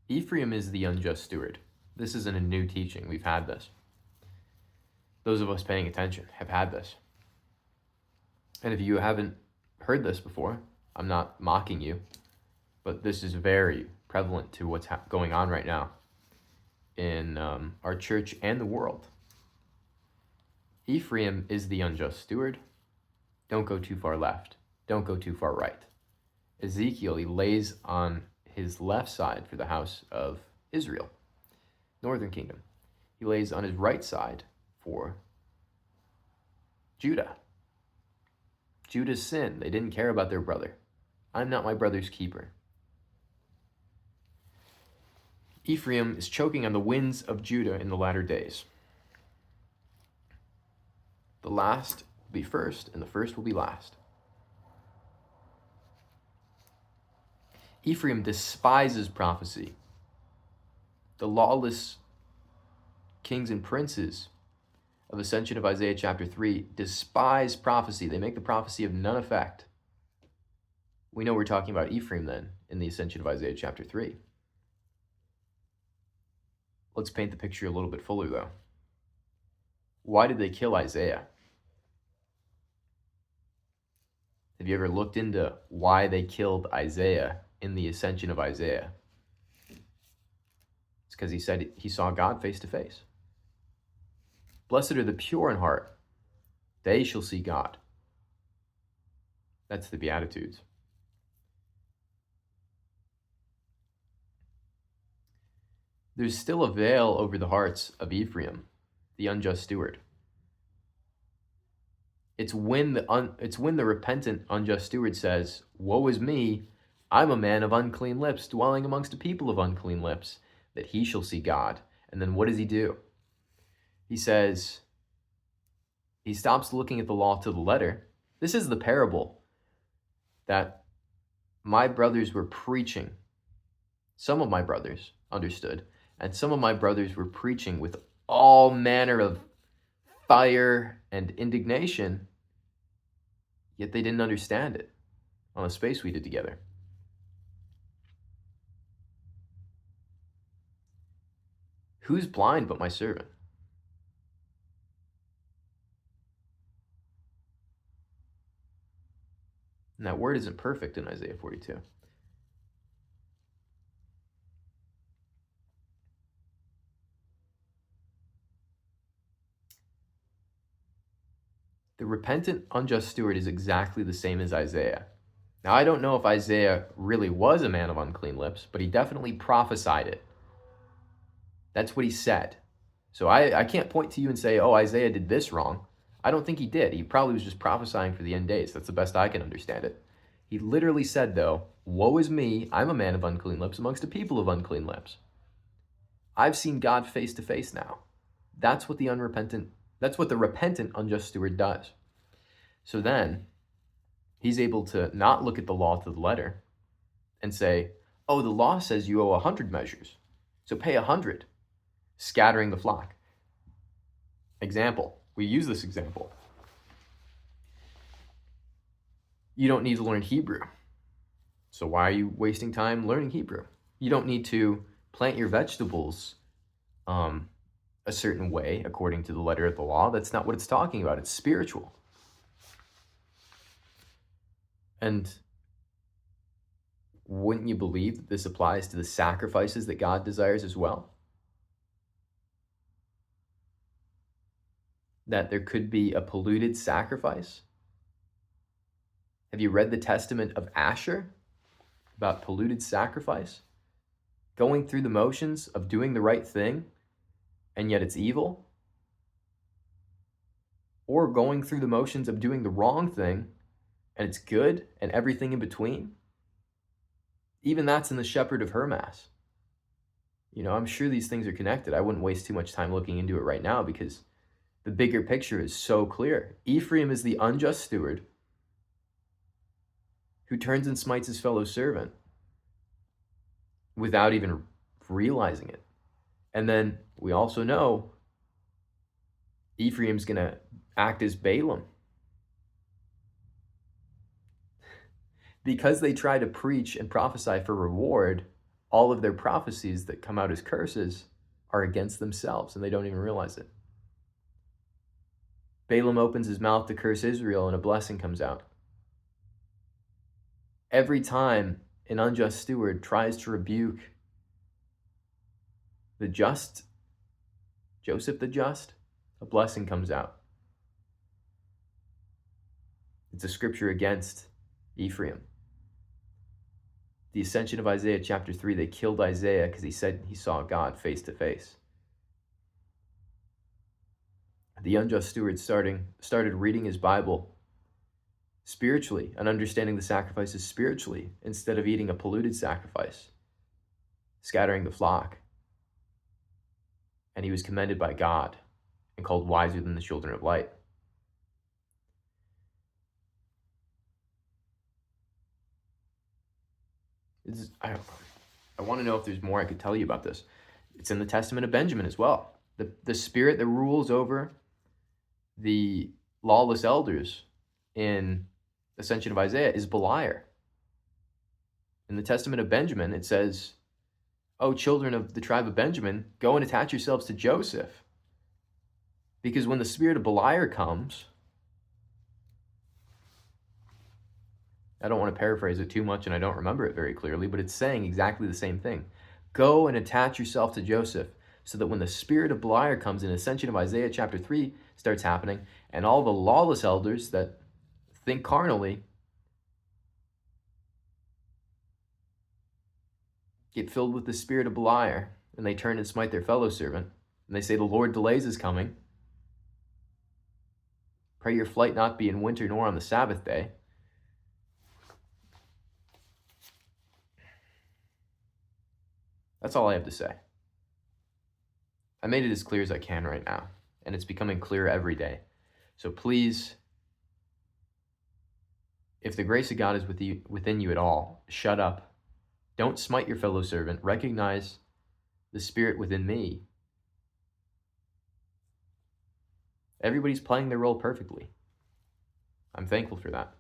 Ephraim is the unjust steward. This isn't a new teaching. We've had this. Those of us paying attention have had this. And if you haven't heard this before, I'm not mocking you, but this is very prevalent to what's going on right now in our church and the world. Ephraim is the unjust steward. Don't go too far left. Don't go too far right. Ezekiel, he lays on his left side for the house of Israel, northern kingdom. He lays on his right side for Judah. Judah's sin. They didn't care about their brother. I'm not my brother's keeper. Ephraim is choking on the winds of Judah in the latter days. The last will be first, and the first will be last. Ephraim despises prophecy. The lawless kings and princes of Ascension of Isaiah chapter 3 despise prophecy. They make the prophecy of none effect. We know we're talking about Ephraim then in the Ascension of Isaiah chapter 3. Let's paint the picture a little bit fuller though. Why did they kill Isaiah? Have you ever looked into why they killed Isaiah in the Ascension of Isaiah? It's because he said he saw God face to face. Blessed are the pure in heart. They shall see God. That's the Beatitudes. There's still a veil over the hearts of Ephraim, the unjust steward. It's when the repentant unjust steward says, "Woe is me, I'm a man of unclean lips, dwelling amongst a people of unclean lips, that he shall see God." And then what does he do? He says, he stops looking at the law to the letter. This is the parable that my brothers were preaching. Some of my brothers understood, and some of my brothers were preaching with all manner of fire and indignation, yet they didn't understand it on the space we did together. Who's blind but my servant? And that word isn't perfect in Isaiah 42. The repentant unjust steward is exactly the same as Isaiah. Now, I don't know if Isaiah really was a man of unclean lips, but he definitely prophesied it. That's what he said. So I can't point to you and say, oh, Isaiah did this wrong. I don't think he did. He probably was just prophesying for the end days. That's the best I can understand it. He literally said, though, "Woe is me, I'm a man of unclean lips amongst a people of unclean lips. I've seen God face to face now." That's what the repentant unjust steward does. So then he's able to not look at the law to the letter and say, oh, the law says you owe 100 measures, so pay 100, scattering the flock. Example, we use this example. You don't need to learn Hebrew, so why are you wasting time learning Hebrew? You don't need to plant your vegetables a certain way according to the letter of the law. That's not what it's talking about. It's spiritual. And wouldn't you believe that this applies to the sacrifices that God desires as well? That there could be a polluted sacrifice? Have you read the testament of Asher about polluted sacrifice? Going through the motions of doing the right thing, and yet it's evil? Or going through the motions of doing the wrong thing, and it's good, and everything in between? Even that's in the Shepherd of Hermas. You know, I'm sure these things are connected. I wouldn't waste too much time looking into it right now because the bigger picture is so clear. Ephraim is the unjust steward who turns and smites his fellow servant without even realizing it. And then we also know Ephraim's going to act as Balaam. Because they try to preach and prophesy for reward, all of their prophecies that come out as curses are against themselves, and they don't even realize it. Balaam opens his mouth to curse Israel, and a blessing comes out. Every time an unjust steward tries to rebuke the just, Joseph the just, a blessing comes out. It's a scripture against Ephraim. The ascension of Isaiah chapter 3, they killed Isaiah because he said he saw God face to face. The unjust steward started reading his Bible spiritually and understanding the sacrifices spiritually instead of eating a polluted sacrifice, scattering the flock. And he was commended by God and called wiser than the children of light. I want to know if there's more I could tell you about this. It's in the Testament of Benjamin as well. The spirit that rules over the lawless elders in Ascension of Isaiah is Beliar. In the Testament of Benjamin, it says, "O children of the tribe of Benjamin, go and attach yourselves to Joseph." Because when the spirit of Beliar comes, I don't want to paraphrase it too much and I don't remember it very clearly, but it's saying exactly the same thing. Go and attach yourself to Joseph so that when the spirit of Beliar comes in, Ascension of Isaiah chapter 3 starts happening, and all the lawless elders that think carnally get filled with the spirit of Beliar, and they turn and smite their fellow servant, and they say, "The Lord delays his coming. Pray your flight not be in winter nor on the Sabbath day." That's all I have to say. I made it as clear as I can right now, and it's becoming clearer every day. So please, if the grace of God is within you at all, shut up. Don't smite your fellow servant. Recognize the spirit within me. Everybody's playing their role perfectly. I'm thankful for that.